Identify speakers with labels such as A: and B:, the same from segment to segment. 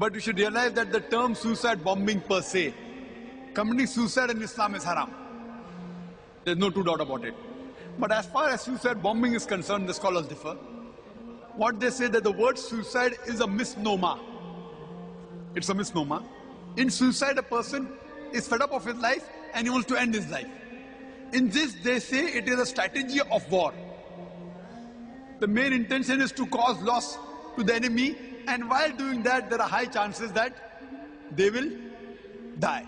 A: But you should realize that the term suicide bombing per se, committing suicide in Islam is haram. There's no two doubt about it. But as far as suicide bombing is concerned, the scholars differ. What they say that the word suicide is a misnomer. It's a misnomer. In suicide, a person is fed up of his life and he wants to end his life. In this, they say it is a strategy of war. The main intention is to cause loss to the enemy, and while doing that, there are high chances that they will die.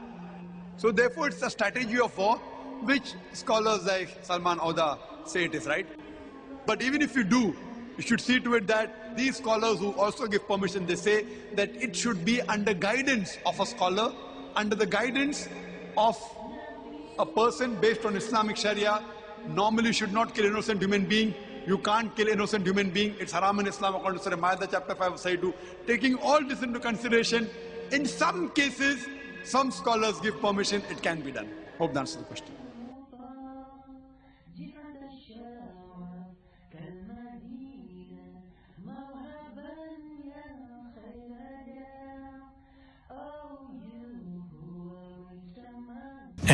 A: So therefore, it's a strategy of war, which scholars like Salman Auda say it is right. But even if you do, you should see to it that these scholars who also give permission, they say that it should be under guidance of a scholar, under the guidance of a person based on Islamic Sharia. Normally should not kill innocent human being. You can't kill innocent human being. It's haram in Islam according to Surah Ma'idah chapter 5 verse 2. Taking all this into consideration, in some cases, some scholars give permission, it can be done. Hope that answers the question.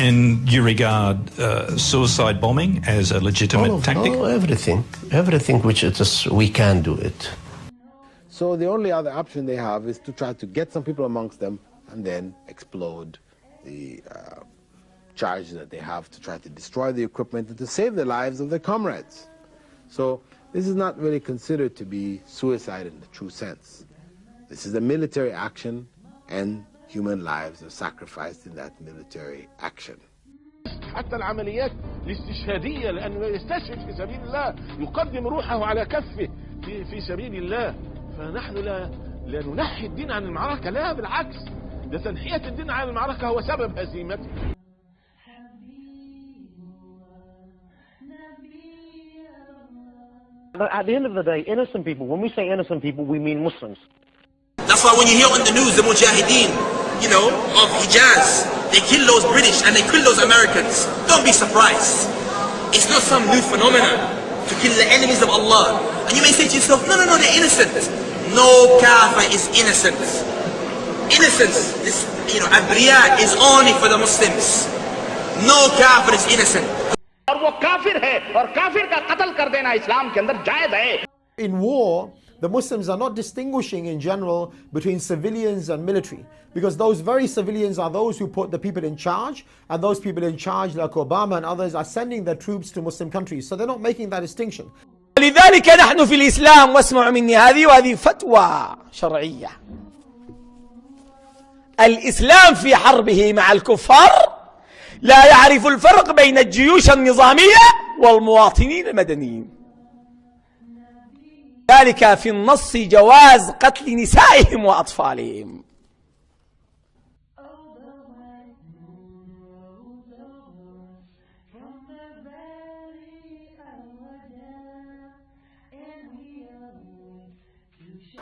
B: And you regard suicide bombing as a legitimate tactic?
C: Oh, everything which it is, we can do it.
D: So the only other option they have is to try to get some people amongst them and then explode the charge that they have to try to destroy the equipment and to save the lives of their comrades. So this is not really considered to be suicide in the true sense. This is a military action, and human lives are sacrificed in that military action.
E: حتى العمليات الاستشهادية، لأنه يستشهد في سبيل الله، يقدم روحه على كفه في سبيل الله. فنحن لا ننحي الدين عن المعركة، لا بالعكس، ده تنحية الدين عن المعركة هو سبب هزيمته.
F: But at the end of the day, innocent people, when we say innocent people, we mean Muslims.
G: That's why when you hear on the news the Mujahideen, of Hijaz, they kill those British and they kill those Americans, don't be surprised. It's not some new phenomenon to kill the enemies of Allah. And you may say to yourself, no, they're innocent. No kafir is innocent. Innocence, this, abriya is only for the Muslims. No kafir is innocent.
H: In war, the Muslims are not distinguishing in general between civilians and military, because those very civilians are those who put the people in charge, and those people in charge like Obama and others are sending their troops to Muslim countries, so they're not making that distinction.
I: لذلك نحن في الإسلام، واسمعوا مني وهذه فتوى شرعية، الإسلام في حربه مع الكفار لا يعرف الفرق بين الجيوش النظامية والمواطنين المدنيين. ذلك في النص جواز قتل نسائهم وأطفالهم.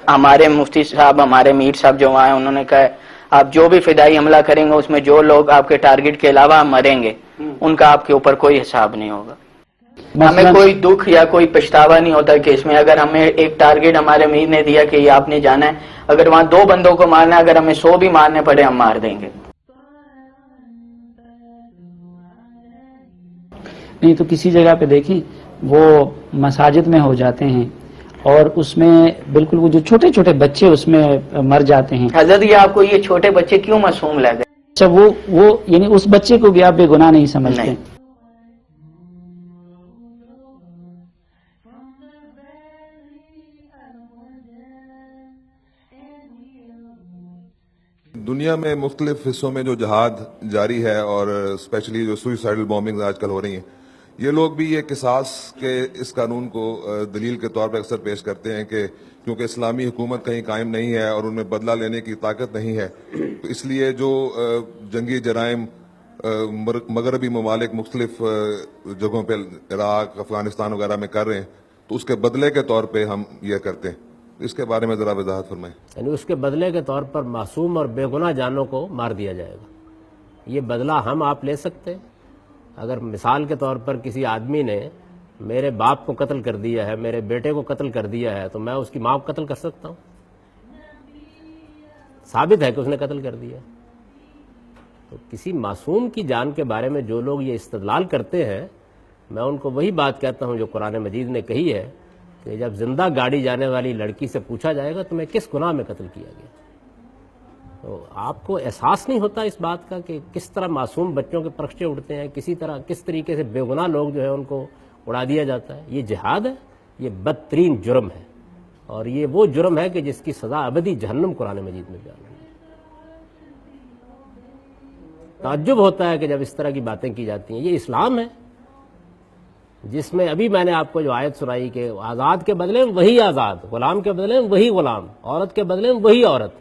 J: ہمارے مفتی صاحب، ہمارے میر صاحب جو آئے، انہوں نے کہا آپ جو بھی فدائی حملہ کریں گے اس میں جو لوگ آپ کے ٹارگٹ کے علاوہ مریں گے ان کا آپ کے اوپر کوئی حساب نہیں ہوگا. ہمیں کوئی دکھ یا کوئی پچھتاوا نہیں ہوتا کہ اس میں اگر ہمیں ایک ٹارگٹ ہمارے امیر نے دیا کہ یہ آپ نے جانا ہے، اگر وہاں 2 بندوں کو مارنا ہے، اگر ہمیں 100 بھی مارنے پڑے ہم مار دیں گے.
K: نہیں تو کسی جگہ پہ دیکھیں وہ مساجد میں ہو جاتے ہیں اور اس میں بالکل وہ جو چھوٹے چھوٹے بچے اس میں مر جاتے ہیں.
J: حضرت یہ آپ کو یہ چھوٹے بچے کیوں معصوم لگ گئے؟
K: اچھا وہ یعنی اس بچے کو بھی آپ بے گناہ نہیں سمجھتے؟
L: دنیا میں مختلف حصوں میں جو جہاد جاری ہے اور اسپیشلی جو سوئسائڈل بومبنگ آج کل ہو رہی ہیں، یہ لوگ بھی یہ قصاص کے اس قانون کو دلیل کے طور پر اکثر پیش کرتے ہیں کہ کیونکہ اسلامی حکومت کہیں قائم نہیں ہے اور ان میں بدلہ لینے کی طاقت نہیں ہے، تو اس لیے جو جنگی جرائم مغربی ممالک مختلف جگہوں پہ عراق، افغانستان وغیرہ میں کر رہے ہیں، تو اس کے بدلے کے طور پہ ہم یہ کرتے ہیں. اس کے بارے میں ذرا وضاحت فرمائیں.
M: یعنی اس کے بدلے کے طور پر معصوم اور بے گناہ جانوں کو مار دیا جائے گا. یہ بدلہ ہم آپ لے سکتے ہیں؟ اگر مثال کے طور پر کسی آدمی نے میرے باپ کو قتل کر دیا ہے، میرے بیٹے کو قتل کر دیا ہے، تو میں اس کی ماں کو قتل کر سکتا ہوں؟ ثابت ہے کہ اس نے قتل کر دیا. تو کسی معصوم کی جان کے بارے میں جو لوگ یہ استدلال کرتے ہیں، میں ان کو وہی بات کہتا ہوں جو قرآن مجید نے کہی ہے کہ جب زندہ گاڑی جانے والی لڑکی سے پوچھا جائے گا تمہیں کس گناہ میں قتل کیا گیا. تو آپ کو احساس نہیں ہوتا اس بات کا کہ کس طرح معصوم بچوں کے پرخچے اڑتے ہیں، کس طریقے سے بے گناہ لوگ جو ہے ان کو اڑا دیا جاتا ہے. یہ جہاد ہے، یہ بدترین جرم ہے، اور یہ وہ جرم ہے کہ جس کی سزا ابدی جہنم قرآن مجید میں بیان ہے. تعجب ہوتا ہے کہ جب اس طرح کی باتیں کی جاتی ہیں. یہ اسلام ہے جس میں ابھی میں نے آپ کو جو آیت سنائی کہ آزاد کے بدلے میں وہی آزاد، غلام کے بدلے میں وہی غلام، عورت کے بدلے میں وہی عورت.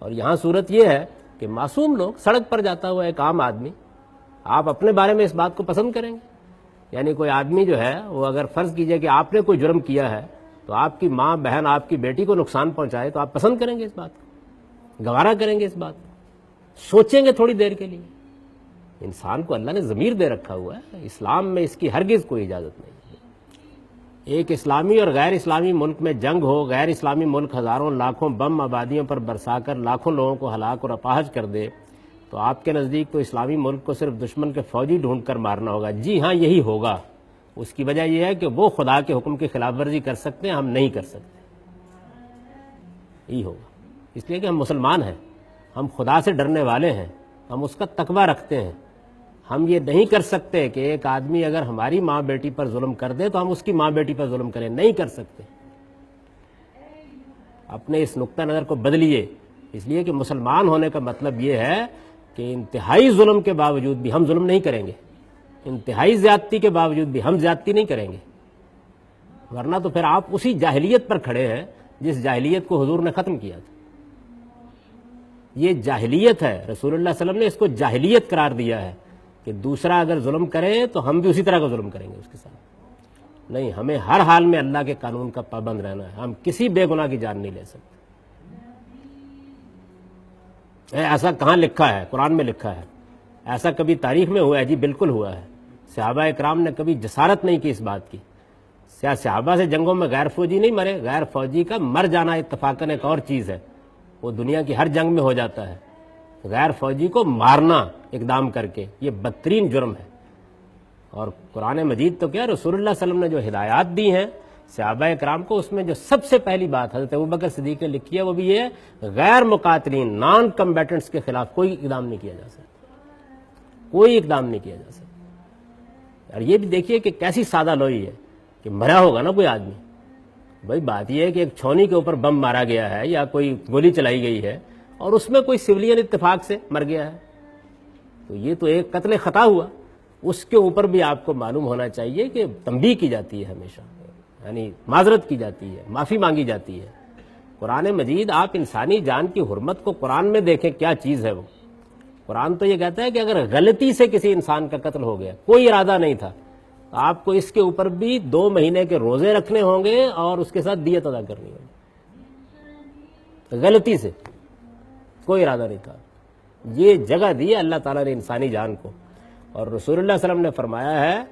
M: اور یہاں صورت یہ ہے کہ معصوم لوگ، سڑک پر جاتا ہوا ایک عام آدمی، آپ اپنے بارے میں اس بات کو پسند کریں گے؟ یعنی کوئی آدمی جو ہے وہ اگر فرض کیجئے کہ آپ نے کوئی جرم کیا ہے تو آپ کی ماں، بہن، آپ کی بیٹی کو نقصان پہنچائے تو آپ پسند کریں گے اس بات کو؟ گوارا کریں گے اس بات کو؟ سوچیں گے تھوڑی دیر کے لیے؟ انسان کو اللہ نے ضمیر دے رکھا ہوا ہے، اسلام میں اس کی ہرگز کوئی اجازت نہیں. ایک اسلامی اور غیر اسلامی ملک میں جنگ ہو، غیر اسلامی ملک ہزاروں لاکھوں بم آبادیوں پر برسا کر لاکھوں لوگوں کو ہلاک اور اپاہج کر دے، تو آپ کے نزدیک تو اسلامی ملک کو صرف دشمن کے فوجی ڈھونڈ کر مارنا ہوگا. جی ہاں، یہی ہوگا. اس کی وجہ یہ ہے کہ وہ خدا کے حکم کی خلاف ورزی کر سکتے ہیں، ہم نہیں کر سکتے. یہی ہوگا، اس لیے کہ ہم مسلمان ہیں، ہم خدا سے ڈرنے والے ہیں، ہم اس کا تقویٰ رکھتے ہیں. ہم یہ نہیں کر سکتے کہ ایک آدمی اگر ہماری ماں بیٹی پر ظلم کر دے تو ہم اس کی ماں بیٹی پر ظلم کریں. نہیں کر سکتے. اپنے اس نقطہ نظر کو بدلیے، اس لیے کہ مسلمان ہونے کا مطلب یہ ہے کہ انتہائی ظلم کے باوجود بھی ہم ظلم نہیں کریں گے، انتہائی زیادتی کے باوجود بھی ہم زیادتی نہیں کریں گے. ورنہ تو پھر آپ اسی جاہلیت پر کھڑے ہیں جس جاہلیت کو حضور نے ختم کیا تھا. یہ جاہلیت ہے، رسول اللہ صلی اللہ علیہ وسلم نے اس کو جاہلیت قرار دیا ہے کہ دوسرا اگر ظلم کرے تو ہم بھی اسی طرح کا ظلم کریں گے اس کے ساتھ. نہیں، ہمیں ہر حال میں اللہ کے قانون کا پابند رہنا ہے. ہم کسی بے گناہ کی جان نہیں لے سکتے. ایسا کہاں لکھا ہے؟ قرآن میں لکھا ہے. ایسا کبھی تاریخ میں ہوا ہے؟ جی بالکل ہوا ہے. صحابہ اکرام نے کبھی جسارت نہیں کی اس بات کی. صحابہ سے جنگوں میں غیر فوجی نہیں مرے. غیر فوجی کا مر جانا اتفاقاً ایک اور چیز ہے، وہ دنیا کی ہر جنگ میں ہو جاتا ہے. غیر فوجی کو مارنا اقدام کر کے یہ بدترین جرم ہے. اور قرآن مجید تو کیا، رسول اللہ صلی اللہ علیہ وسلم نے جو ہدایات دی ہیں صحابہ اکرام کو، اس میں جو سب سے پہلی بات حضرت ابوبکر صدیق نے لکھی ہے وہ بھی یہ ہے، غیر مقاتلین، نان کمبیٹنٹس کے خلاف کوئی اقدام نہیں کیا جا سکتا. کوئی اقدام نہیں کیا جا سکتا. اور یہ بھی دیکھیے کہ کیسی سادہ لوئی ہے کہ مرا ہوگا نا کوئی آدمی. بھائی بات یہ ہے کہ ایک چھونی کے اوپر بم مارا گیا ہے یا کوئی گولی چلائی گئی ہے اور اس میں کوئی سویلین اتفاق سے مر گیا ہے، تو یہ تو ایک قتل خطا ہوا. اس کے اوپر بھی آپ کو معلوم ہونا چاہیے کہ تنبیہ کی جاتی ہے ہمیشہ، یعنی معذرت کی جاتی ہے، معافی مانگی جاتی ہے. قرآن مجید، آپ انسانی جان کی حرمت کو قرآن میں دیکھیں کیا چیز ہے وہ. قرآن تو یہ کہتا ہے کہ اگر غلطی سے کسی انسان کا قتل ہو گیا، کوئی ارادہ نہیں تھا، تو آپ کو اس کے اوپر بھی 2 مہینے کے روزے رکھنے ہوں گے اور اس کے ساتھ دیت ادا کرنی ہوگی. غلطی سے، کوئی ارادہ نہیں تھا. یہ جگہ دی ہے اللہ تعالیٰ نے انسانی جان کو. اور رسول اللہ صلی اللہ علیہ وسلم نے فرمایا ہے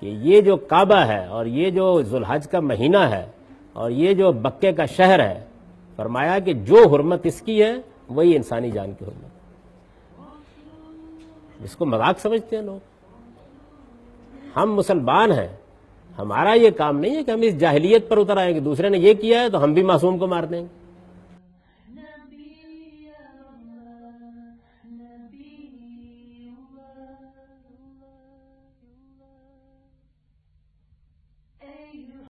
M: کہ یہ جو کعبہ ہے اور یہ جو ذوالحج کا مہینہ ہے اور یہ جو مکے کا شہر ہے، فرمایا کہ جو حرمت اس کی ہے وہی انسانی جان کی حرمت. اس کو مذاق سمجھتے ہیں لوگ. ہم مسلمان ہیں، ہمارا یہ کام نہیں ہے کہ ہم اس جاہلیت پر اتر آئیں کہ دوسرے نے یہ کیا ہے تو ہم بھی معصوم کو مار دیں گے.